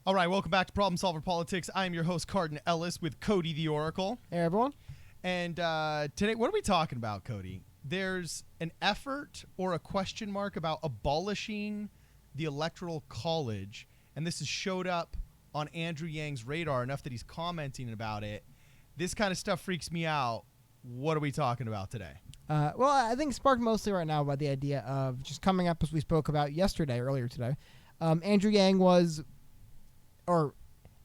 All right, welcome back to Problem Solver Politics. I am your host, Cardon Ellis, with Cody the Oracle. Hey, everyone. And today, what are we talking about, Cody? There's an effort or a question mark about abolishing the Electoral College, and this has showed up on Andrew Yang's radar enough that he's commenting about it. This kind of stuff freaks me out. What are we talking about today? Well, I think sparked mostly right now by the idea of just coming up as we spoke about earlier today. Andrew Yang was, or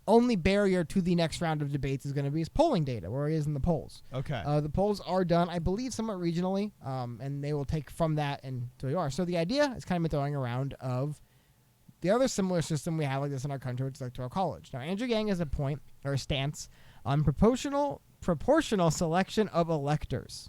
only barrier to the next round of debates is going to be his polling data, where he is in the polls. Okay. The polls are done, I believe, somewhat regionally, and they will take from that and to where you are. So the idea is kind of been throwing around of the other similar system we have like this in our country, which is Electoral College. Now, Andrew Yang has a point or a stance on proportional selection of electors.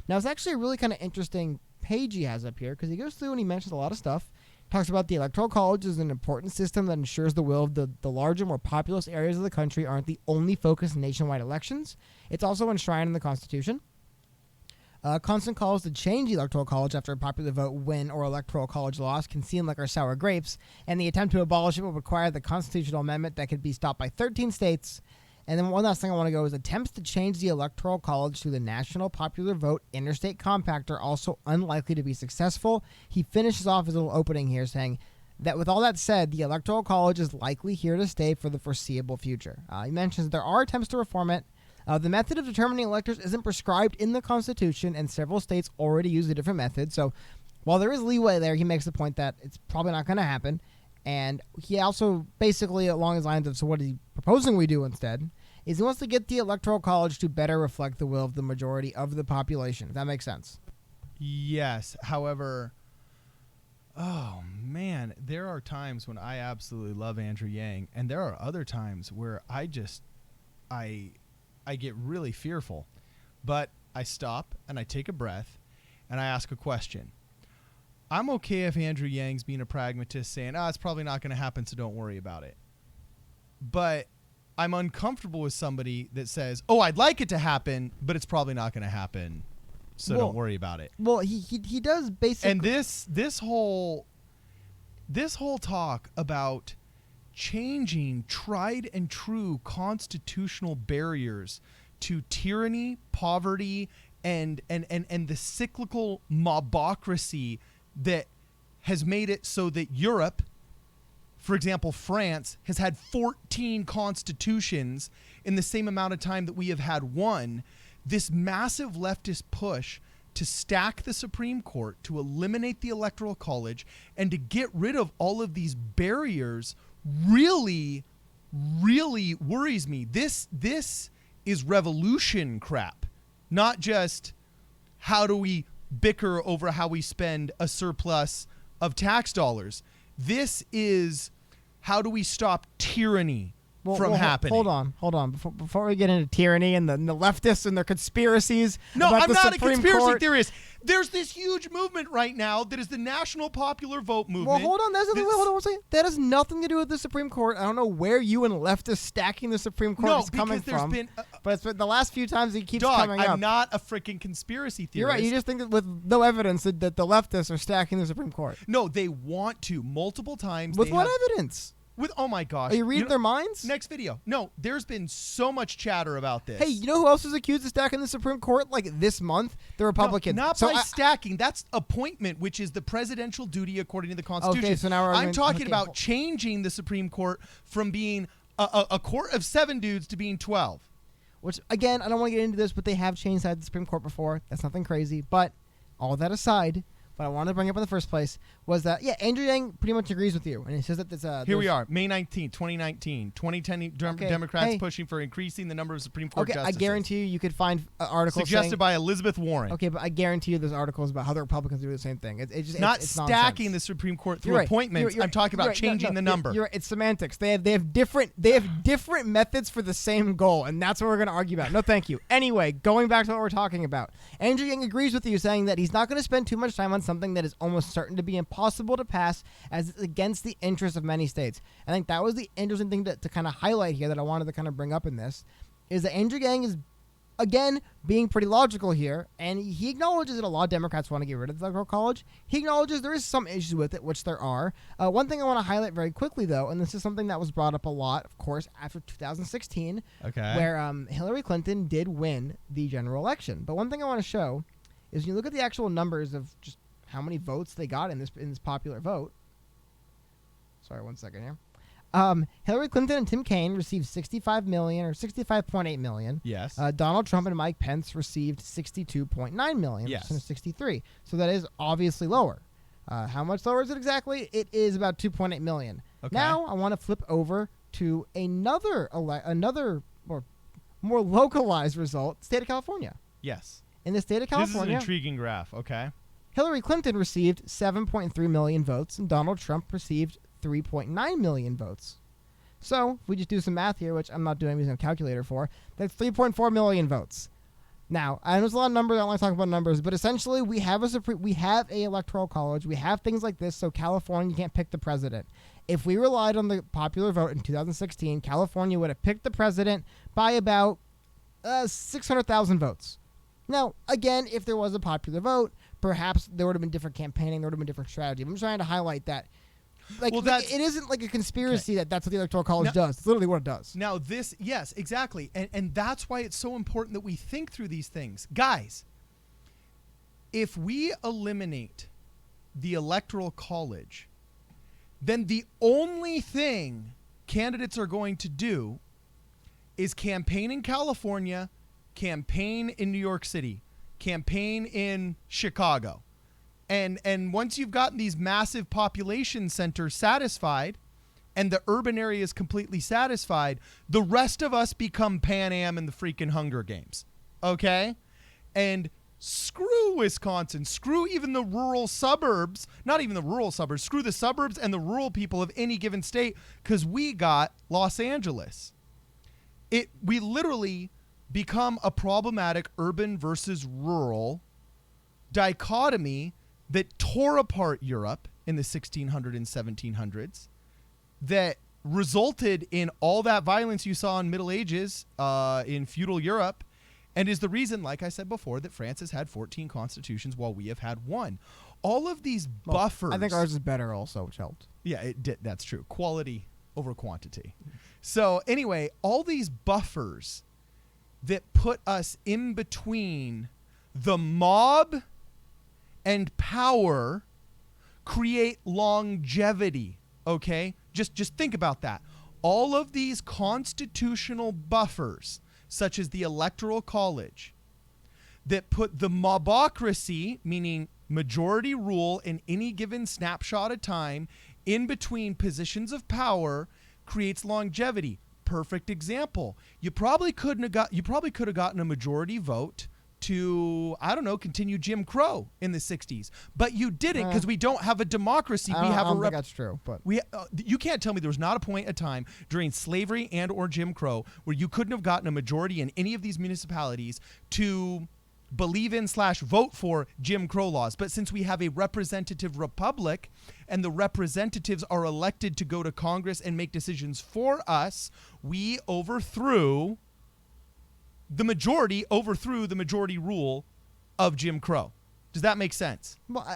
Now, it's actually a really kind of interesting page he has up here because he goes through and he mentions a lot of stuff. Talks about the Electoral College is an important system that ensures the will of the larger, more populous areas of the country aren't the only focus in nationwide elections. It's also enshrined in the Constitution. Constant calls to change the Electoral College after a popular vote win or Electoral College loss can seem like our sour grapes, and the attempt to abolish it will require the constitutional amendment that could be stopped by 13 states. And then one last thing I want to go is attempts to change the Electoral College to the National Popular Vote Interstate Compact are also unlikely to be successful. He finishes off his little opening here saying that with all that said, the Electoral College is likely here to stay for the foreseeable future. He mentions there are attempts to reform it. The method of determining electors isn't prescribed in the Constitution, and several states already use a different method. So while there is leeway there, he makes the point that it's probably not going to happen. And he also basically, along his lines of, so what is he proposing we do instead, is he wants to get the Electoral College to better reflect the will of the majority of the population. If that makes sense. Yes. However, oh, man, there are times when I absolutely love Andrew Yang, and there are other times where I get really fearful. But I stop, and I take a breath, and I ask a question. I'm okay if Andrew Yang's being a pragmatist saying, it's probably not going to happen, so don't worry about it. But I'm uncomfortable with somebody that says, I'd like it to happen, but it's probably not going to happen, so don't worry about it. Well, he does basically. And this whole talk about changing tried and true constitutional barriers to tyranny, poverty, and the cyclical mobocracy that has made it so that Europe, for example, France, has had 14 constitutions in the same amount of time that we have had one. This massive leftist push to stack the Supreme Court, to eliminate the Electoral College, and to get rid of all of these barriers really, really worries me. This is revolution crap, not just how do we bicker over how we spend a surplus of tax dollars. This is how do we stop tyranny from happening. Hold on. Before we get into tyranny and the leftists and their conspiracies. No, about I'm the not Supreme a conspiracy Court. theorist. There's this huge movement right now that is the National Popular Vote movement. Well, hold on. Hold on one second. That has nothing to do with the Supreme Court. I don't know where you and leftists stacking the Supreme Court is coming from. But it's been the last few times he keeps coming up. I'm not a freaking conspiracy theorist. You're right. You just think that with no evidence that the leftists are stacking the Supreme Court. No, they want to multiple times. With what evidence? Oh my gosh. Are you reading their minds? Next video. No, there's been so much chatter about this. Hey, you know who else is accused of stacking the Supreme Court like this month? The Republicans. No, not by stacking. That's appointment, which is the presidential duty according to the Constitution. Okay, so now I'm talking about changing the Supreme Court from being a court of 7 dudes to being 12. Which, again, I don't want to get into this, but they have changed the Supreme Court before. That's nothing crazy. But all that aside, what I wanted to bring up in the first place was that, Andrew Yang pretty much agrees with you. And he says that this... Here we are, May 19th, 2019. 2010 Democrats pushing for increasing the number of Supreme Court justices. I guarantee you could find articles suggested by Elizabeth Warren. Okay, but I guarantee you there's articles about how the Republicans do the same thing. It's not it's stacking nonsense. The Supreme Court through appointments. I'm talking about changing the number. You're right. It's semantics. They have different methods for the same goal, and that's what we're going to argue about. No, thank you. Anyway, going back to what we're talking about, Andrew Yang agrees with you, saying that he's not going to spend too much time on something that is almost certain to be impossible to pass, as it's against the interests of many states. I think that was the interesting thing to kind of highlight here that I wanted to kind of bring up in this, is that Andrew Yang is again, being pretty logical here, and he acknowledges that a lot of Democrats want to get rid of the Electoral College. He acknowledges there is some issues with it, which there are. One thing I want to highlight very quickly, though, and this is something that was brought up a lot, of course, after 2016, where Hillary Clinton did win the general election. But one thing I want to show is when you look at the actual numbers of just how many votes they got in this popular vote. Sorry, 1 second here. Hillary Clinton and Tim Kaine received 65 million or 65.8 million. Yes. Donald Trump and Mike Pence received 62.9 million. Yes. 63. So that is obviously lower. How much lower is it exactly? It is about 2.8 million. Okay. Now I want to flip over to another or more localized result, state of California. Yes. In the state of California, this is an intriguing graph. Okay. Hillary Clinton received 7.3 million votes, and Donald Trump received 3.9 million votes. So, if we just do some math here, which I'm not doing using a calculator for, that's 3.4 million votes. Now, I know there's a lot of numbers, I don't like talking about numbers, but essentially we have a electoral college, we have things like this, so California can't pick the president. If we relied on the popular vote in 2016, California would have picked the president by about 600,000 votes. Now, again, if there was a popular vote, perhaps there would have been different campaigning, there would have been different strategy. I'm trying to highlight that. Like, it isn't like a conspiracy that's what the Electoral College does. It's literally what it does. Now yes, exactly. And that's why it's so important that we think through these things. Guys, if we eliminate the Electoral College, then the only thing candidates are going to do is campaign in California, campaign in New York City, campaign in Chicago. And once you've gotten these massive population centers satisfied and the urban area is completely satisfied, the rest of us become Pan Am and the freaking Hunger Games. Okay? And screw Wisconsin. Screw even the rural suburbs. Not even the rural suburbs. Screw the suburbs and the rural people of any given state, because we got Los Angeles. We literally become a problematic urban versus rural dichotomy that tore apart Europe in the 1600s and 1700s, that resulted in all that violence you saw in Middle Ages in feudal Europe, and is the reason, like I said before, that France has had 14 constitutions while we have had one. All of these buffers. I think ours is better also, which helped. Yeah, it did. That's true. Quality over quantity. So anyway, all these buffers that put us in between the mob and power create longevity, okay? Just think about that. All of these constitutional buffers, such as the Electoral College, that put the mobocracy, meaning majority rule in any given snapshot of time, in between positions of power, creates longevity. Perfect example. You probably could have gotten a majority vote to, I don't know, continue Jim Crow in the 60s. But you didn't, because we don't have a democracy. I don't think that's true. But you can't tell me there was not a point in time during slavery and or Jim Crow where you couldn't have gotten a majority in any of these municipalities to believe in / vote for Jim Crow laws. But since we have a representative republic and the representatives are elected to go to Congress and make decisions for us, we overthrew the majority rule of Jim Crow. Does that make sense? Well,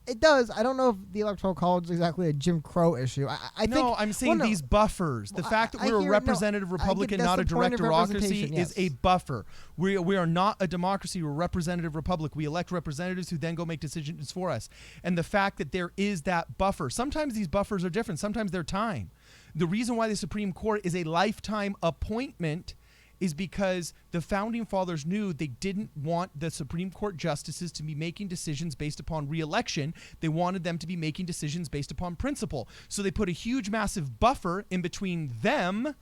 it does. I don't know if the Electoral College is exactly a Jim Crow issue. I'm saying these buffers. The fact that we're a representative republic and not a direct democracy is a buffer. We are not a democracy. We're a representative republic. We elect representatives who then go make decisions for us. And the fact that there is that buffer. Sometimes these buffers are different. Sometimes they're time. The reason why the Supreme Court is a lifetime appointment is because the Founding Fathers knew they didn't want the Supreme Court justices to be making decisions based upon re-election. They wanted them to be making decisions based upon principle. So they put a huge, massive buffer in between them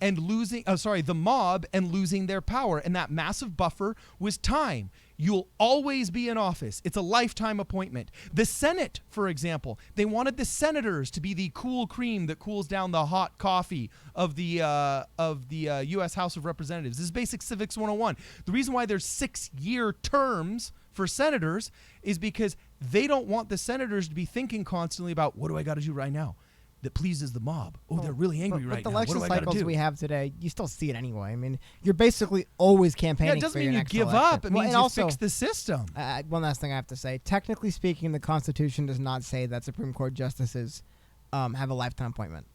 and the mob and losing their power. And that massive buffer was time. You'll always be in office. It's a lifetime appointment. The Senate, for example, they wanted the senators to be the cool cream that cools down the hot coffee of the U.S. House of Representatives. This is basic civics 101. The reason why there's 6-year terms for senators is because they don't want the senators to be thinking constantly about, what do I got to do right now? that pleases the mob. Oh, they're really angry right now. now. With the election what do I cycles do? we have today, you still see it anyway. I mean, you're basically always campaigning. Yeah, it doesn't for mean your you next give election. up. It means you fix the system. One last thing I have to say. Technically speaking, the Constitution does not say that Supreme Court justices have a lifetime appointment.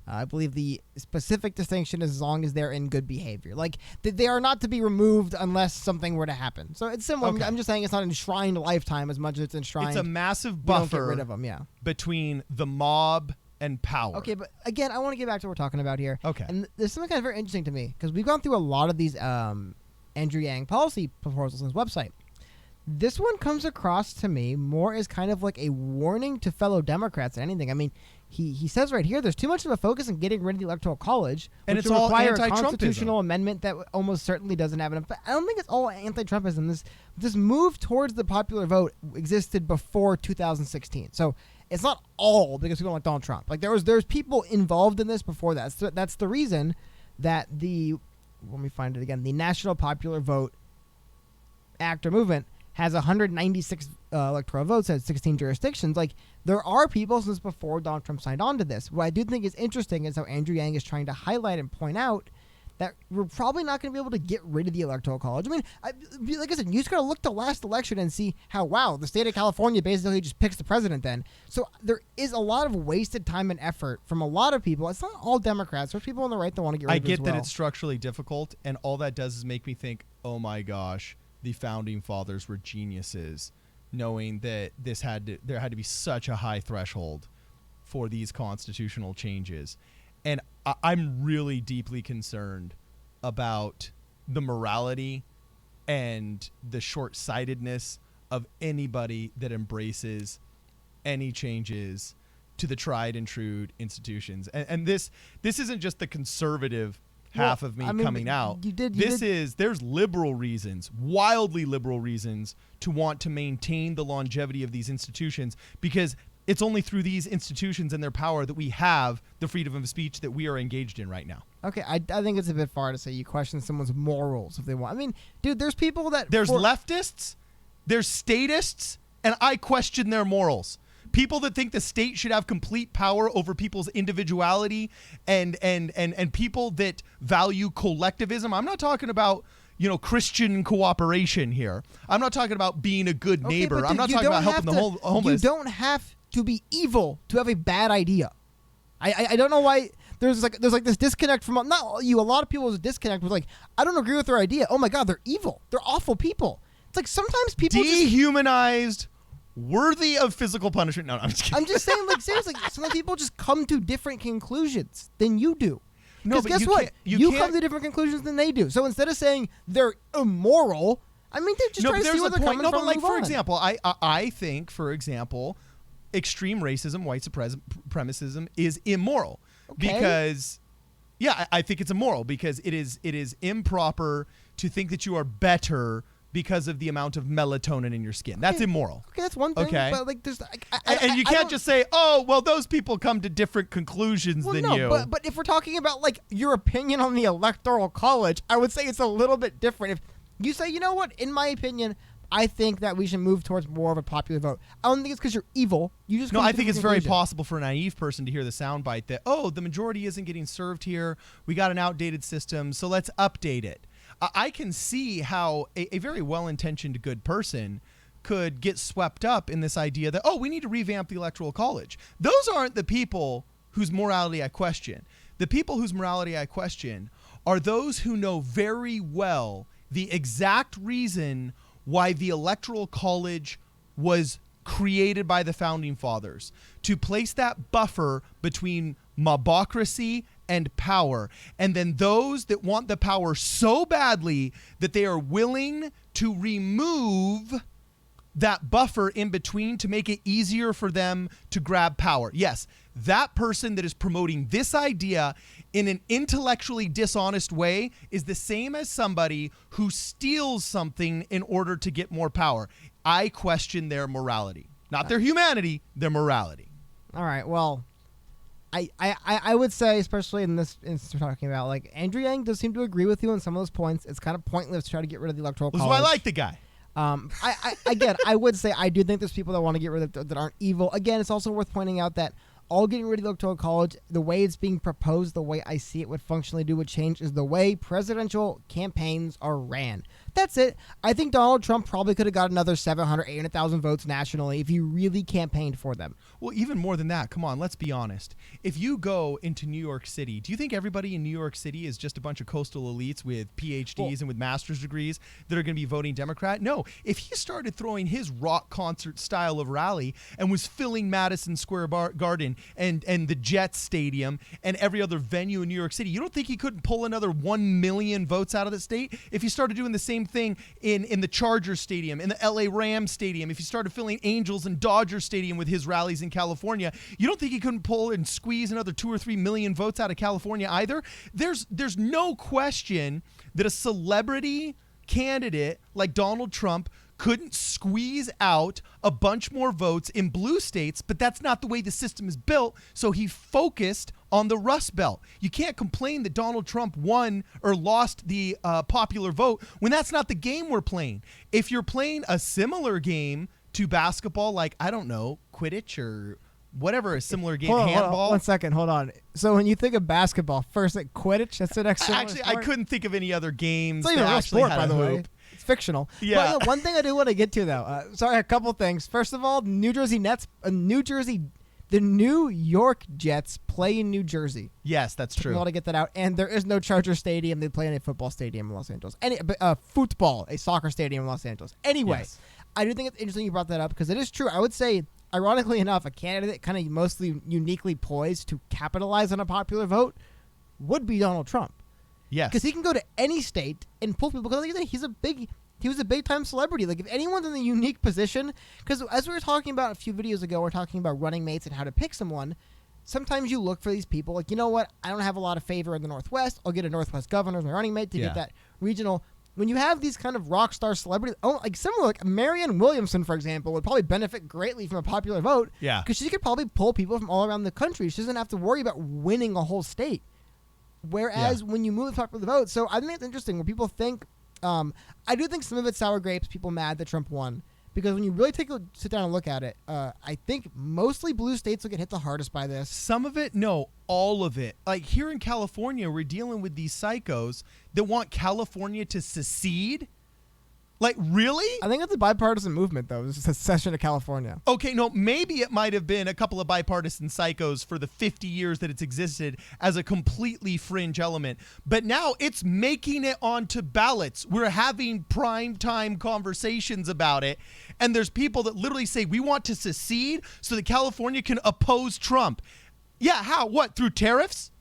I believe the specific distinction is as long as they're in good behavior. Like, they are not to be removed unless something were to happen. So it's similar. Okay. I'm just saying it's not enshrined lifetime as much as it's enshrined. It's a massive we don't get buffer rid of them, yeah. between the mob and power. Okay, but again, I want to get back to what we're talking about here. Okay. And there's something kind of very interesting to me, because we've gone through a lot of these Andrew Yang policy proposals on his website. This one comes across to me more as kind of like a warning to fellow Democrats than anything. I mean, he says right here, there's too much of a focus on getting rid of the Electoral College, and which it's would all require a anti-Trumpism. constitutional amendment that almost certainly doesn't have enough. But I don't think it's all anti-Trumpism. This move towards the popular vote existed before 2016. So it's not all because people like Donald Trump. Like there's people involved in this before that. So that's the reason that let me find it again, the National Popular Vote Act or movement has 196 electoral votes at 16 jurisdictions. Like, there are people since before Donald Trump signed on to this. What I do think is interesting is how Andrew Yang is trying to highlight and point out that we're probably not going to be able to get rid of the Electoral College. I mean, like I said, you just got to look to last election and see how, wow, the state of California basically just picks the president then. So there is a lot of wasted time and effort from a lot of people. It's not all Democrats. There's people on the right that want to get rid of it as I get well. that it's structurally difficult, and all that does is make me think, oh my gosh, the founding fathers were geniuses, knowing that there had to be such a high threshold for these constitutional changes. And I'm really deeply concerned about the morality and the short-sightedness of anybody that embraces any changes to the tried and true institutions. And this isn't just the conservative half of me coming out. There's liberal reasons, wildly liberal reasons, to want to maintain the longevity of these institutions, because it's only through these institutions and their power that we have the freedom of speech that we are engaged in right now. Okay, I think it's a bit far to say you question someone's morals if they want. I mean, dude, there's people that... There's leftists, there's statists, and I question their morals. People that think the state should have complete power over people's individuality and people that value collectivism. I'm not talking about, Christian cooperation here. I'm not talking about being a good neighbor. Dude, I'm not talking about helping the homeless. You don't have to be evil to have a bad idea. I don't know why there's like this disconnect from not you. A lot of people there's a disconnect with like, I don't agree with their idea. Oh my God, they're evil. They're awful people. It's like sometimes people dehumanized. Worthy of physical punishment. No, I'm just kidding. I'm just saying, like, seriously, some people just come to different conclusions than you do. No, but guess what? You come to different conclusions than they do. So instead of saying they're immoral, I mean, they just try to see where they're coming from. No, but like, for on. example, I think, for example, extreme racism, white supremacism is immoral. Okay. Because, I think it's immoral because it is improper to think that you are better because of the amount of melatonin in your skin. That's immoral. Okay, that's one thing. Okay. But like, there's and you can't just say, oh, well, those people come to different conclusions than you. But if we're talking about like your opinion on the Electoral College, I would say it's a little bit different. If you say, you know what, in my opinion, I think that we should move towards more of a popular vote. I don't think it's because you're evil. You just I think it's very possible for a naive person to hear the soundbite that, oh, the majority isn't getting served here. We got an outdated system, so let's update it. I can see how a very well-intentioned good person could get swept up in this idea that, oh, we need to revamp the Electoral College. Those aren't the people whose morality I question. The people whose morality I question are those who know very well the exact reason why the Electoral College was created by the Founding Fathers, to place that buffer between mobocracy and power, and then those that want the power so badly that they are willing to remove that buffer in between to make it easier for them to grab power. Yes, that person that is promoting this idea in an intellectually dishonest way is the same as somebody who steals something in order to get more power. I question their morality. Not their humanity, their morality. All right, well, I would say, especially in this instance we're talking about, like, Andrew Yang does seem to agree with you on some of those points. It's kind of pointless to try to get rid of the Electoral College. That's why I like the guy. Again, I would say I do think there's people that want to get rid of that aren't evil. Again, it's also worth pointing out that all getting rid of the Electoral College, the way it's being proposed, the way I see it would functionally do would change is the way presidential campaigns are ran. That's it. I think Donald Trump probably could have got another 700, 800,000 votes nationally if he really campaigned for them. Well, even more than that. Come on, let's be honest. If you go into New York City, do you think everybody in New York City is just a bunch of coastal elites with PhDs and with master's degrees that are going to be voting Democrat? No. If he started throwing his rock concert style of rally and was filling Madison Square Garden and the Jets Stadium and every other venue in New York City, you don't think he couldn't pull another 1 million votes out of the state if he started doing the same thing in the Chargers Stadium, in the LA Rams Stadium, if he started filling Angels and Dodgers Stadium with his rallies in California? You don't think he couldn't pull and squeeze another 2 or 3 million votes out of California either? There's no question that a celebrity candidate like Donald Trump couldn't squeeze out a bunch more votes in blue states, but that's not the way the system is built, so he focused on the Rust Belt. You can't complain that Donald Trump won or lost the popular vote when that's not the game we're playing. If you're playing a similar game to basketball, like, I don't know, Quidditch or whatever, a similar game, handball. Hold on, 1 second, hold on. So when you think of basketball, first like Quidditch, that's the next. Actually, I couldn't think of any other games. It's not even a real sport, by the way. It's fictional. Yeah. But, one thing I do want to get to, though. Sorry, a couple things. First of all, the New York Jets play in New Jersey. Yes, that's true. I want to get that out. And there is no Charger Stadium. They play in a football stadium in Los Angeles. Football, a soccer stadium in Los Angeles. Anyway, Yes. I do think it's interesting you brought that up because it is true. I would say, ironically enough, a candidate kind of mostly uniquely poised to capitalize on a popular vote would be Donald Trump. Yes. Because he can go to any state and pull people. Because like he was a big time celebrity. Like if anyone's in the unique position, because as we were talking about a few videos ago, we're talking about running mates and how to pick someone. Sometimes you look for these people. Like, you know what? I don't have a lot of favor in the Northwest. I'll get a Northwest governor as my running mate to get that regional. When you have these kind of rock star celebrities, like similar, like Marianne Williamson, for example, would probably benefit greatly from a popular vote. Yeah. Because she could probably pull people from all around the country. She doesn't have to worry about winning a whole state. Whereas when you move the popular vote, so I think it's interesting where people think, I do think some of it's sour grapes, people mad that Trump won. Because when you really sit down and look at it, I think mostly blue states will get hit the hardest by this. Some of it? No, all of it. Like here in California, we're dealing with these psychos that want California to secede. Like, really? I think it's a bipartisan movement, though. It's a secession of California. Okay, no, maybe it might have been a couple of bipartisan psychos for the 50 years that it's existed as a completely fringe element. But now it's making it onto ballots. We're having primetime conversations about it. And there's people that literally say, we want to secede so that California can oppose Trump. Yeah, how? What? Through tariffs?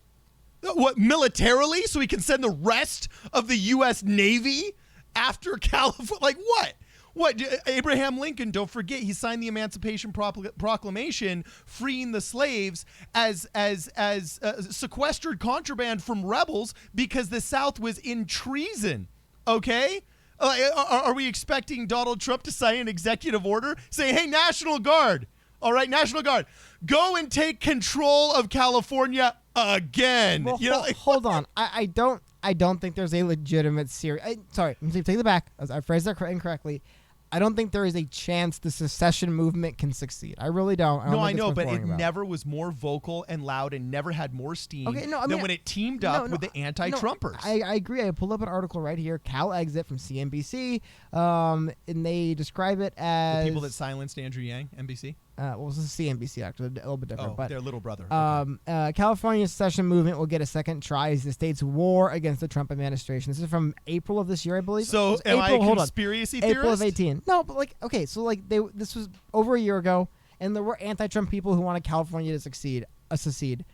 What, militarily? So we can send the rest of the U.S. Navy after California? Like what? What? Abraham Lincoln, don't forget, he signed the Emancipation Proclamation freeing the slaves as sequestered contraband from rebels because the South was in treason. Okay? Are we expecting Donald Trump to sign an executive order saying, hey, National Guard, all right, National Guard, go and take control of California again? Well, hold on. I don't think there's a legitimate serious. Sorry, let me take it back. I phrased that incorrectly. I don't think there is a chance the secession movement can succeed. I really don't. I know, but it never was more vocal and loud and never had more steam than when it teamed up with the anti-Trumpers. I agree. I pulled up an article right here, Cal Exit from CNBC, and they describe it as... The people that silenced Andrew Yang, NBC? Well, this is CNBC, actually, a little bit different. But their little brother. California's secession movement will get a second try as the state's war against the Trump administration. This is from April of this year, I believe. So, am I a conspiracy theorist? April of 18. No, but okay, so this was over a year ago, and there were anti-Trump people who wanted California to secede.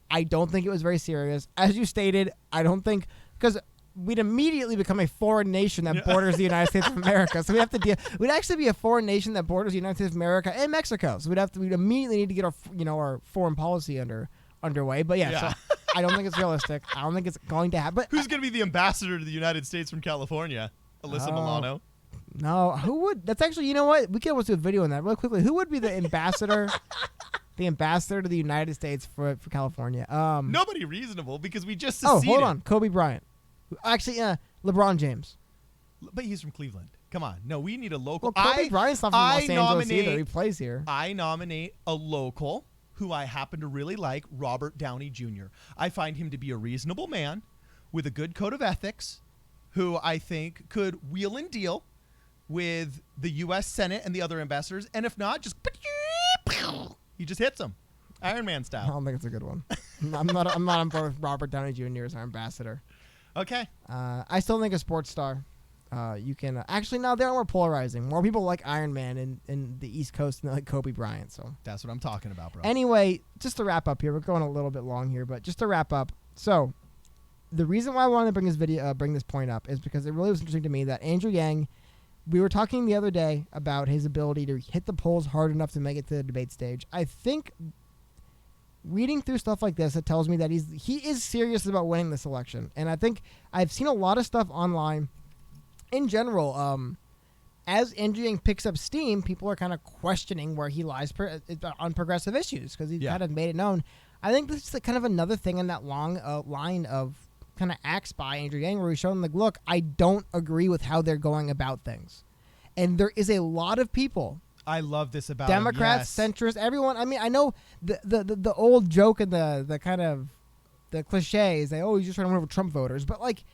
I don't think it was very serious. As you stated, I don't think, because we'd immediately become a foreign nation that borders the United States of America. So we'd actually be a foreign nation that borders the United States of America and Mexico. So we'd immediately need to get our foreign policy underway. But so I don't think it's realistic. I don't think it's going to happen. Who's going to be the ambassador to the United States from California? Alyssa Milano? No, who would? That's actually, you know what? We can almost do a video on that real quickly. Who would be the ambassador? The ambassador to the United States for California? Nobody reasonable because we just seceded. Oh, hold on. Kobe Bryant. Actually, LeBron James. But he's from Cleveland. Come on. No, we need a local. Well, Kobe Bryant's not from Los Angeles either. He plays here. I nominate a local who I happen to really like, Robert Downey Jr. I find him to be a reasonable man with a good code of ethics, who I think could wheel and deal with the U.S. Senate and the other ambassadors, and if not, just he just hits them, Iron Man I style. don't think it's a good one. I'm not on board with Robert Downey Jr. as our ambassador. Okay. I still think a sports star. You can actually now they're more polarizing. More people like Iron Man in the East Coast than like Kobe Bryant. So That's what I'm talking about, bro. anyway, just to wrap up here, we're going a little bit long here, but just to wrap up. So the reason why I wanted to bring this point up is because it really was interesting to me that Andrew Yang. We were talking the other day about his ability to hit the polls hard enough to make it to the debate stage. I think reading through stuff like this, it tells me that he is serious about winning this election. And I think I've seen a lot of stuff online in general. As Andrew Yang picks up steam, people are kind of questioning where he lies on progressive issues because he's kind of made it known. I think this is kind of another thing in that long line of kind of acts by Andrew Yang where he's showing like, look, I don't agree with how they're going about things. And there is a lot of people. I love this about Democrats, him. Yes. centrists, everyone. I mean, I know the old joke and the kind of the cliches. He's just trying to win over Trump voters. But like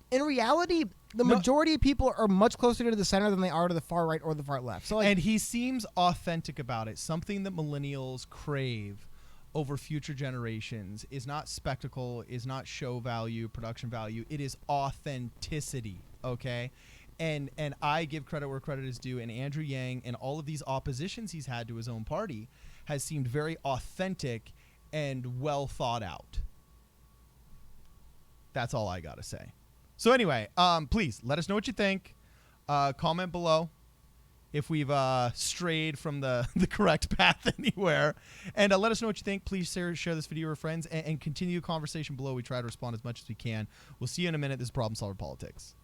in reality, the majority of people are much closer to the center than they are to the far right or the far left. So and he seems authentic about it. Something that millennials crave over future generations is not spectacle, is not show value, production value. It is authenticity, okay? And I give credit where credit is due, and Andrew Yang and all of these oppositions he's had to his own party has seemed very authentic and well thought out. That's all I got to say. So anyway, please let us know what you think. Comment below if we've strayed from the correct path anywhere. And let us know what you think. Please share this video with friends and continue the conversation below. We try to respond as much as we can. We'll see you in a minute. This is Problem Solver Politics.